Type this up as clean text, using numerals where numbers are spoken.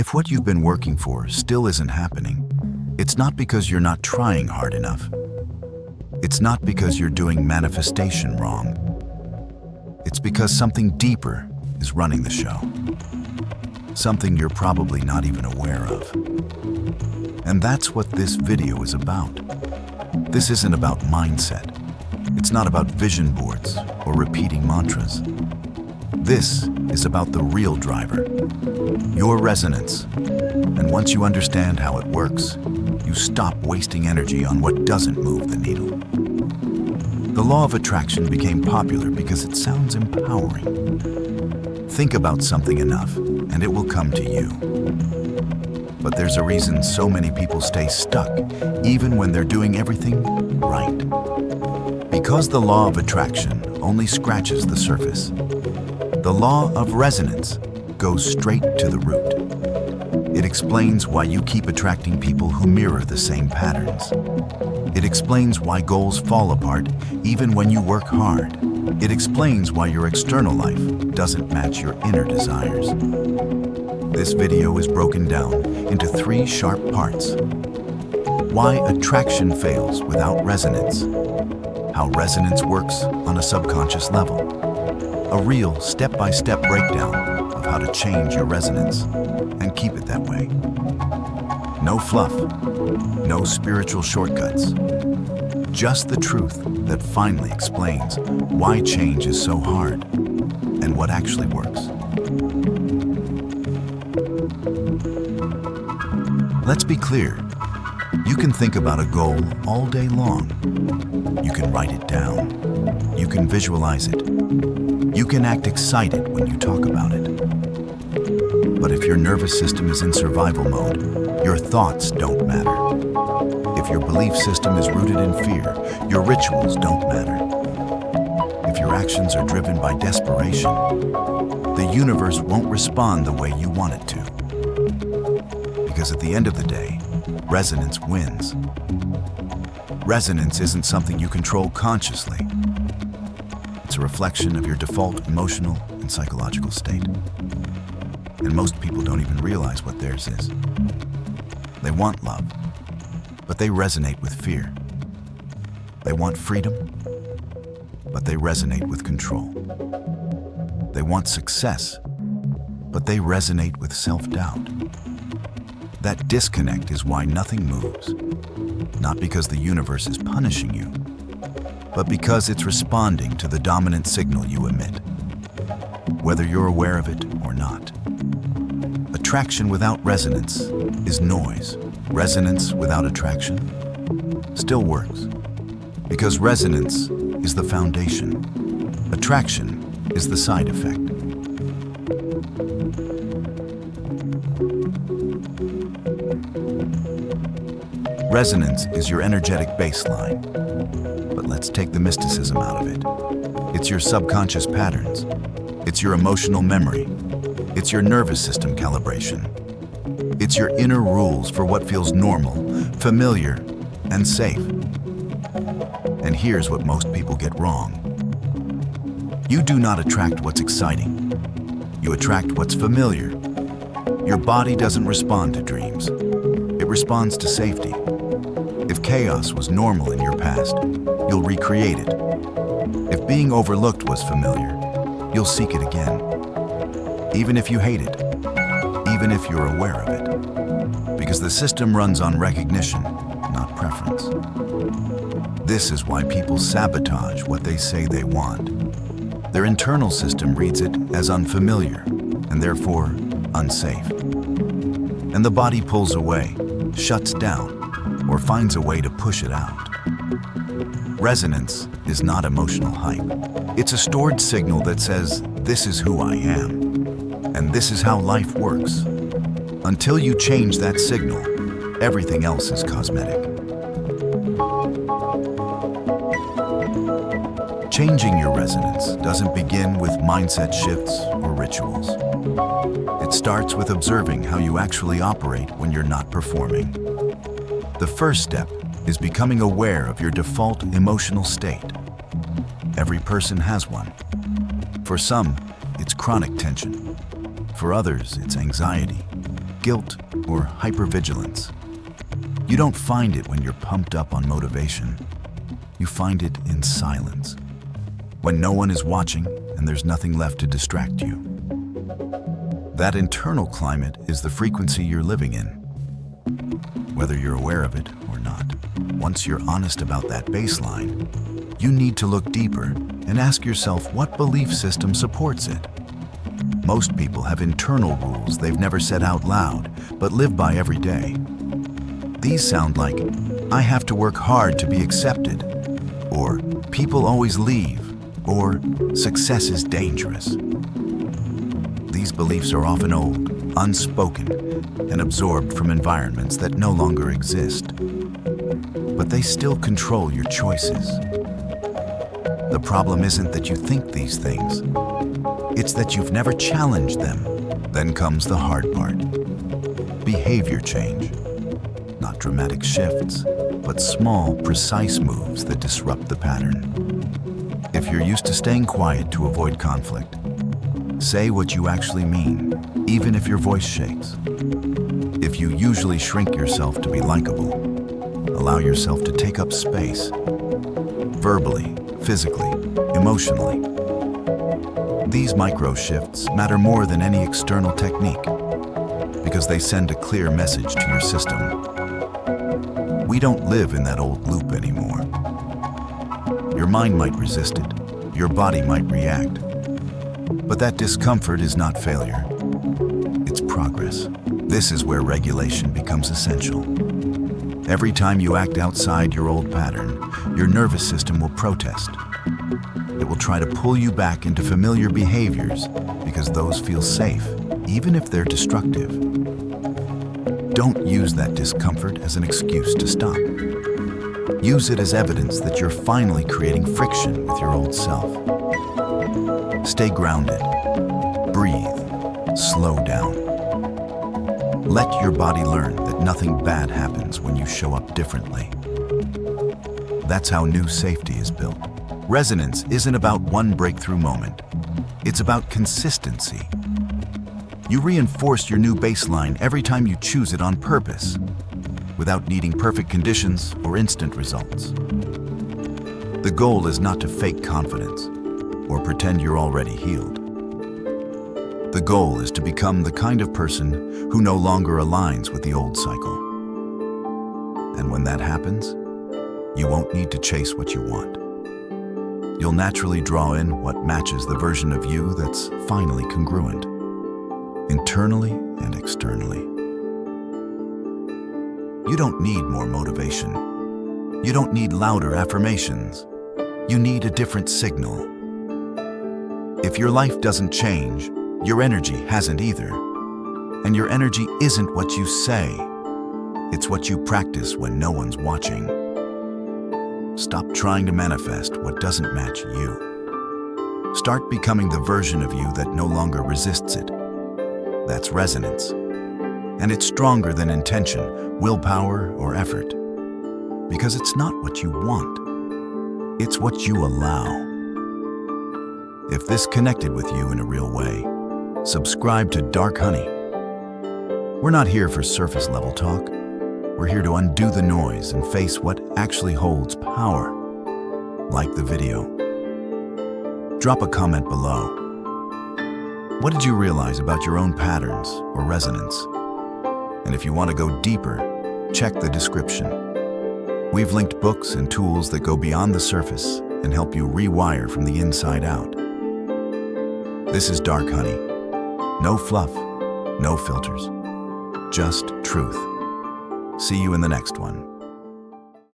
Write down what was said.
If what you've been working for still isn't happening, it's not because you're not trying hard enough. It's not because you're doing manifestation wrong. It's because something deeper is running the show. Something you're probably not even aware of. And that's what this video is about. This isn't about mindset. It's not about vision boards or repeating mantras. This is about the real driver, your resonance. And once you understand how it works, you stop wasting energy on what doesn't move the needle. The law of attraction became popular because it sounds empowering. Think about something enough, and it will come to you. But there's a reason so many people stay stuck, even when they're doing everything right. Because the law of attraction only scratches the surface. The law of resonance goes straight to the root. It explains why you keep attracting people who mirror the same patterns. It explains why goals fall apart even when you work hard. It explains why your external life doesn't match your inner desires. This video is broken down into 3 sharp parts. Why attraction fails without resonance. How resonance works on a subconscious level. A real step-by-step breakdown of how to change your resonance and keep it that way. No fluff, no spiritual shortcuts. Just the truth that finally explains why change is so hard and what actually works. Let's be clear. You can think about a goal all day long. You can write it down. You can visualize it. You can act excited when you talk about it. But if your nervous system is in survival mode, your thoughts don't matter. If your belief system is rooted in fear, your rituals don't matter. If your actions are driven by desperation, the universe won't respond the way you want it to. Because at the end of the day, resonance wins. Resonance isn't something you control consciously. It's a reflection of your default emotional and psychological state. And most people don't even realize what theirs is. They want love, but they resonate with fear. They want freedom, but they resonate with control. They want success, but they resonate with self-doubt. That disconnect is why nothing moves. Not because the universe is punishing you, but because it's responding to the dominant signal you emit, whether you're aware of it or not. Attraction without resonance is noise. Resonance without attraction still works, because resonance is the foundation. Attraction is the side effect. Resonance is your energetic baseline. But let's take the mysticism out of it. It's your subconscious patterns. It's your emotional memory. It's your nervous system calibration. It's your inner rules for what feels normal, familiar, and safe. And here's what most people get wrong. You do not attract what's exciting. You attract what's familiar. Your body doesn't respond to dreams. It responds to safety. If chaos was normal in your past, you'll recreate it. If being overlooked was familiar, you'll seek it again. Even if you hate it, even if you're aware of it. Because the system runs on recognition, not preference. This is why people sabotage what they say they want. Their internal system reads it as unfamiliar, and therefore unsafe. And the body pulls away, shuts down, or finds a way to push it out. Resonance is not emotional hype. It's a stored signal that says, this is who I am, and this is how life works. Until you change that signal, everything else is cosmetic. Changing your resonance doesn't begin with mindset shifts or rituals. It starts with observing how you actually operate when you're not performing. The first step is becoming aware of your default emotional state. Every person has one. For some, it's chronic tension. For others, it's anxiety. guilt, or hypervigilance. You don't find it when you're pumped up on motivation. You find it in silence, when no one is watching and there's nothing left to distract you. That internal climate is the frequency you're living in, whether you're aware of it or not. Once you're honest about that baseline, you need to look deeper and ask yourself what belief system supports it. Most people have internal rules they've never said out loud, but live by every day. These sound like, I have to work hard to be accepted, or people always leave, or success is dangerous. These beliefs are often old, unspoken, and absorbed from environments that no longer exist. But they still control your choices. The problem isn't that you think these things. It's that you've never challenged them. Then comes the hard part. Behavior change. Not dramatic shifts, but small, precise moves that disrupt the pattern. If you're used to staying quiet to avoid conflict, say what you actually mean, even if your voice shakes. If you usually shrink yourself to be likable, allow yourself to take up space, verbally, physically, emotionally. These micro shifts matter more than any external technique because they send a clear message to your system. We don't live in that old loop anymore. Your mind might resist it, your body might react, but that discomfort is not failure. It's progress. This is where regulation becomes essential. Every time you act outside your old pattern, your nervous system will protest. It will try to pull you back into familiar behaviors because those feel safe, even if they're destructive. Don't use that discomfort as an excuse to stop. Use it as evidence that you're finally creating friction with your old self. Stay grounded. Breathe. Slow down. Let your body learn that nothing bad happens when you show up differently. That's how new safety is built. Resonance isn't about one breakthrough moment. It's about consistency. You reinforce your new baseline every time you choose it on purpose, without needing perfect conditions or instant results. The goal is not to fake confidence or pretend you're already healed. The goal is to become the kind of person who no longer aligns with the old cycle. And when that happens, you won't need to chase what you want. You'll naturally draw in what matches the version of you that's finally congruent, internally and externally. You don't need more motivation. You don't need louder affirmations. You need a different signal. If your life doesn't change, your energy hasn't either. And your energy isn't what you say. It's what you practice when no one's watching. Stop trying to manifest what doesn't match you. Start becoming the version of you that no longer resists it. That's resonance. And it's stronger than intention, willpower, or effort. Because it's not what you want. It's what you allow. If this connected with you in a real way, subscribe to Dark Honey. We're not here for surface level talk. We're here to undo the noise and face what actually holds power. Like the video. Drop a comment below. What did you realize about your own patterns or resonance? And if you want to go deeper, check the description. We've linked books and tools that go beyond the surface and help you rewire from the inside out. This is Dark Honey. No fluff, no filters, just truth. See you in the next one.